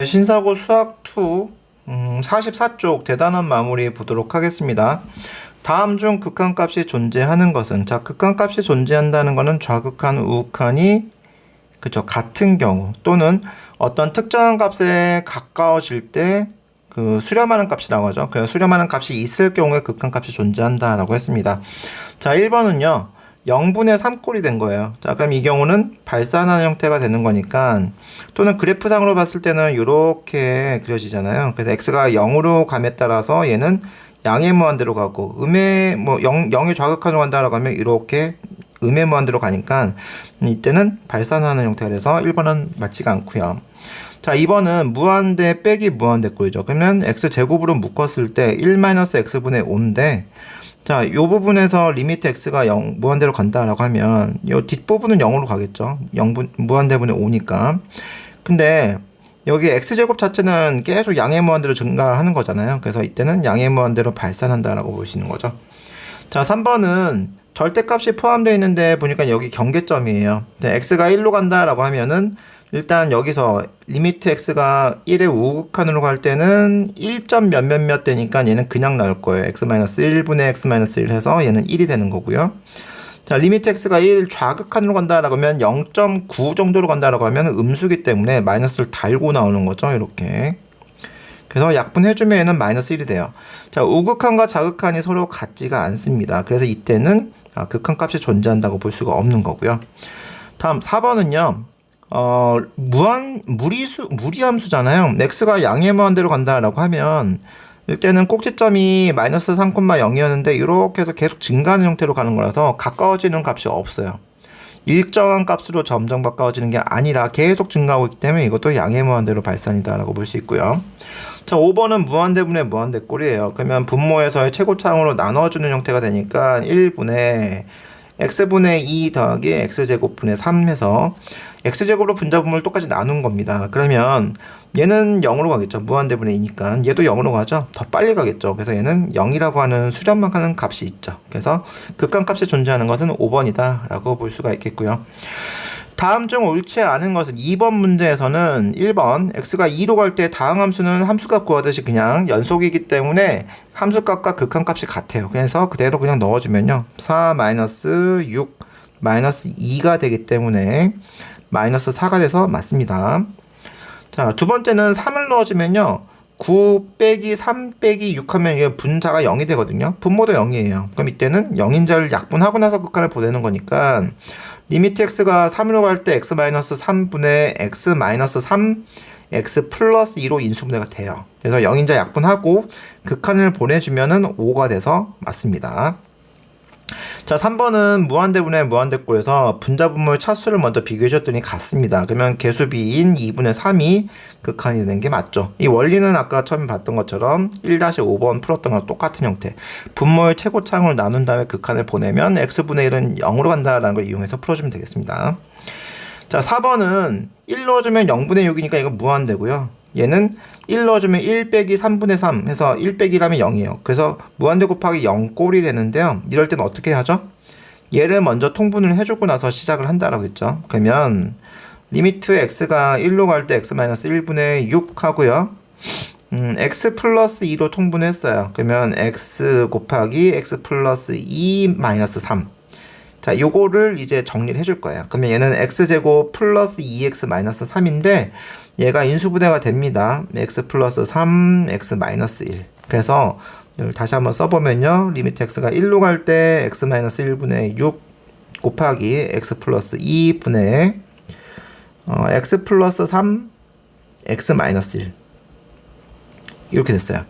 신사고 수학 2 44쪽 대단원 마무리 보도록 하겠습니다. 다음 중 극한값이 존재하는 것은, 자, 극한값이 존재한다는 것은 좌극한, 우극한이 그죠 같은 경우, 또는 어떤 특정한 값에 가까워질 때 그 수렴하는 값이라고 하죠. 그 수렴하는 값이 있을 경우에 극한값이 존재한다라고 했습니다. 자, 1번은요. 0분의 3꼴이 된 거예요. 자, 그럼 이 경우는 발산하는 형태가 되는 거니까, 또는 그래프상으로 봤을 때는 이렇게 그려지잖아요. 그래서 x가 0으로 감에 따라서 얘는 양의 무한대로 가고, 음의 0의 좌극한으로 간다라고 하면 이렇게 음의 무한대로 가니까 이때는 발산하는 형태가 돼서 1번은 맞지가 않고요. 자, 2번은 무한대 빼기 무한대 꼴이죠. 그러면 x제곱으로 묶었을 때 1-x분의 5인데, 자, 요 부분에서 리미트 x가 0, 무한대로 간다라고 하면 요 뒷부분은 0으로 가겠죠. 0분, 무한대분의 5니까. 근데 여기 x제곱 자체는 계속 양의 무한대로 증가하는 거잖아요. 그래서 이때는 양의 무한대로 발산한다라고 볼 수 있는 거죠. 자, 3번은 절대값이 포함되어 있는데 보니까 여기 경계점이에요. x가 1로 간다라고 하면은 일단 여기서 리미트 x가 1의 우극한으로 갈 때는 1점 몇몇몇 되니까 얘는 그냥 나올 거예요. x-1분의 x-1 해서 얘는 1이 되는 거고요. 자, 리미트 x가 1 좌극한으로 간다라고 하면 0.9 정도로 간다라고 하면 음수기 때문에 마이너스를 달고 나오는 거죠. 이렇게. 그래서 약분해주면 얘는 마이너스 1이 돼요. 자, 우극한과 좌극한이 서로 같지가 않습니다. 그래서 이때는 극한값이 존재한다고 볼 수가 없는 거고요. 다음 4번은요. 무리함수잖아요. x가 양의 무한대로 간다라고 하면 이때는 꼭지점이 마이너스 3,0이었는데 이렇게 해서 계속 증가하는 형태로 가는 거라서 가까워지는 값이 없어요. 일정한 값으로 점점 가까워지는 게 아니라 계속 증가하고 있기 때문에 이것도 양의 무한대로 발산이다 라고 볼 수 있고요. 자, 5번은 무한대분의 무한대꼴이에요. 그러면 분모에서의 최고차항으로 나눠주는 형태가 되니까 1분의 x분의 2 더하기 x제곱분의 3 해서 x제곱으로 분자분모를 똑같이 나눈 겁니다. 그러면 얘는 0으로 가겠죠. 무한대분의 2니까 얘도 0으로 가죠. 더 빨리 가겠죠. 그래서 얘는 0이라고 하는 수렴만 하는 값이 있죠. 그래서 극한값이 존재하는 것은 5번이다 라고 볼 수가 있겠고요. 다음 중 옳지 않은 것은 2번 문제에서는 1번 x가 2로 갈 때 다항함수는 함수값 구하듯이 그냥 연속이기 때문에 함수값과 극한값이 같아요. 그래서 그대로 그냥 넣어주면요 4-6 -2가 되기 때문에 마이너스 4가 돼서 맞습니다. 자, 두 번째는 3을 넣어주면요 9 빼기 3 빼기 6 하면 이게 분자가 0이 되거든요. 분모도 0이에요. 그럼 이때는 0인자를 약분하고 나서 극한을 보내는 거니까 리미트 x가 3으로 갈 때 x-3분의 x-3 x 플러스 2로 인수분해가 돼요. 그래서 0인자 약분하고 극한을 보내주면은 5가 돼서 맞습니다. 자, 3번은 무한대분의 무한대꼴에서 분자분모의 차수를 먼저 비교해 줬더니 같습니다. 그러면 개수비인 2분의 3이 극한이 되는 게 맞죠. 이 원리는 아까 처음에 봤던 것처럼 1-5번 풀었던 거랑 똑같은 형태. 분모의 최고차항을 나눈 다음에 극한을 보내면 x분의 1은 0으로 간다라는 걸 이용해서 풀어주면 되겠습니다. 자, 4번은 1 넣어주면 0분의 6이니까 이거 무한대고요. 얘는 1 넣어주면 1 빼기 3분의 3 해서 1 빼기 1하면 0이에요. 그래서 무한대 곱하기 0꼴이 되는데요. 이럴 때는 어떻게 하죠? 얘를 먼저 통분을 해주고 나서 시작을 한다라고 했죠. 그러면 리미트 x가 1로 갈 때 x-1분의 6 하고요. x 플러스 2로 통분했어요. 그러면 x 곱하기 x 플러스 2 마이너스 3. 자, 요거를 이제 정리를 해줄 거예요. 그러면 얘는 x제곱 플러스 2x 마이너스 3인데 얘가 인수분해가 됩니다. x 플러스 3, x 마이너스 1. 그래서 다시 한번 써보면요. 리미트 x가 1로 갈 때 x 마이너스 1분의 6 곱하기 x 플러스 2분의 x 플러스 3, x 마이너스 1. 이렇게 됐어요.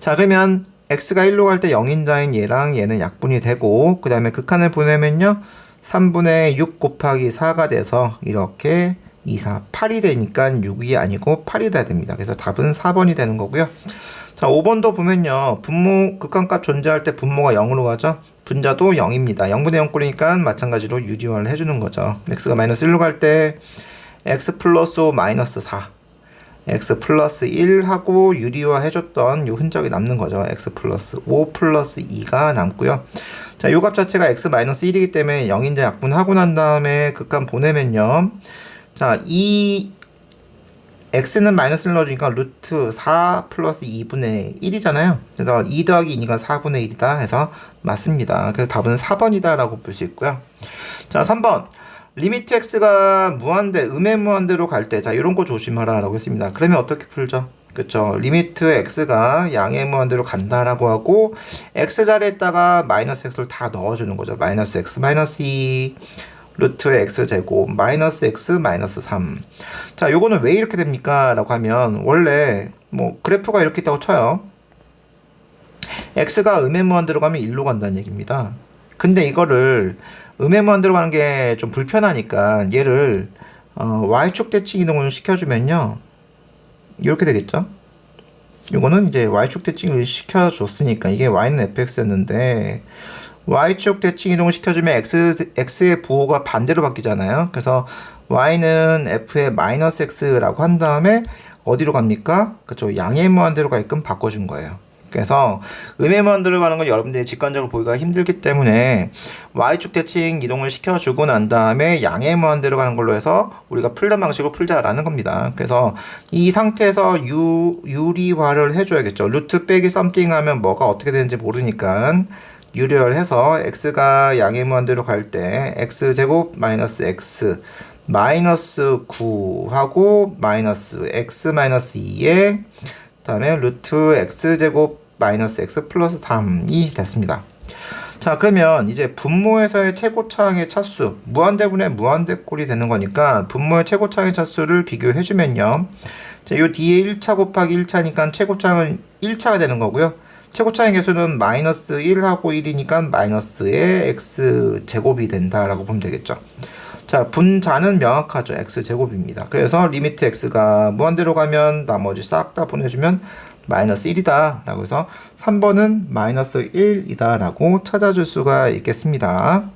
자, 그러면 x가 1로 갈 때 0인자인 얘랑 얘는 약분이 되고, 그 다음에 극한을 보내면요 3분의 6 곱하기 4가 돼서 이렇게 2, 4, 8이 되니까 6이 아니고 8이 돼야 됩니다. 그래서 답은 4번이 되는 거고요. 자, 5번도 보면요 분모 극한값 존재할 때 분모가 0으로 가죠. 분자도 0입니다. 0분의 0꼴이니까 마찬가지로 유리화를 해주는 거죠. x가 마이너스 1로 갈 때 x 플러스 5 마이너스 4, x 플러스 1 하고 유리화 해줬던 요 흔적이 남는 거죠. x 플러스 5 플러스 2가 남고요. 자, 요 값 자체가 x 마이너스 1이기 때문에 0인자 약분하고 난 다음에 극한 보내면요. 자, 이 x는 마이너스를 넣어주니까 루트 4 플러스 2분의 1이잖아요. 그래서 2 더하기 2니까 4분의 1이다 해서 맞습니다. 그래서 답은 4번이다 라고 볼 수 있고요. 자, 3번. 리미트 x가 무한대, 음의 무한대로 갈 때, 자, 이런 거 조심하라 라고 했습니다. 그러면 어떻게 풀죠? 그쵸. 리미트 x가 양의 무한대로 간다라고 하고, x 자리에다가 마이너스 x를 다 넣어주는 거죠. 마이너스 x 마이너스 2, 루트 x 제곱, 마이너스 x 마이너스 3. 자, 요거는 왜 이렇게 됩니까? 라고 하면, 원래, 뭐, 그래프가 이렇게 있다고 쳐요. x가 음의 무한대로 가면 1로 간다는 얘기입니다. 근데 이거를 음의 무한대로 가는 게 좀 불편하니까 얘를 y축 대칭 이동을 시켜주면요. 이렇게 되겠죠? 이거는 이제 y축 대칭을 시켜줬으니까 이게 y는 fx였는데 y축 대칭 이동을 시켜주면 x의 부호가 반대로 바뀌잖아요. 그래서 y는 f의 마이너스 x라고 한 다음에 어디로 갑니까? 그쵸. 양의 무한대로 가게끔 바꿔준 거예요. 그래서 음의 무한대로 가는 건 여러분들이 직관적으로 보기가 힘들기 때문에 y축 대칭 이동을 시켜주고 난 다음에 양의 무한대로 가는 걸로 해서 우리가 풀던 방식으로 풀자라는 겁니다. 그래서 이 상태에서 유리화를 해줘야겠죠. 루트 빼기 썸띵 하면 뭐가 어떻게 되는지 모르니까 유리화를 해서 x가 양의 무한대로 갈 때 x제곱 마이너스 x 마이너스 9하고 마이너스 x 마이너스 2에 다음에 루트 x제곱 마이너스 x 플러스 3이 됐습니다. 자, 그러면 이제 분모에서의 최고차항의 차수, 무한대분의 무한대꼴이 되는 거니까 분모의 최고차항의 차수를 비교해주면요. 자, 요 뒤에 1차 곱하기 1차니까 최고차항은 1차가 되는 거고요. 최고차항의 개수는 마이너스 1하고 1이니까 마이너스의 x제곱이 된다라고 보면 되겠죠. 자, 분자는 명확하죠. x제곱입니다. 그래서 리미트 x가 무한대로 가면 나머지 싹 다 보내주면 마이너스 1이다 라고 해서 3번은 마이너스 1이다 라고 찾아줄 수가 있겠습니다.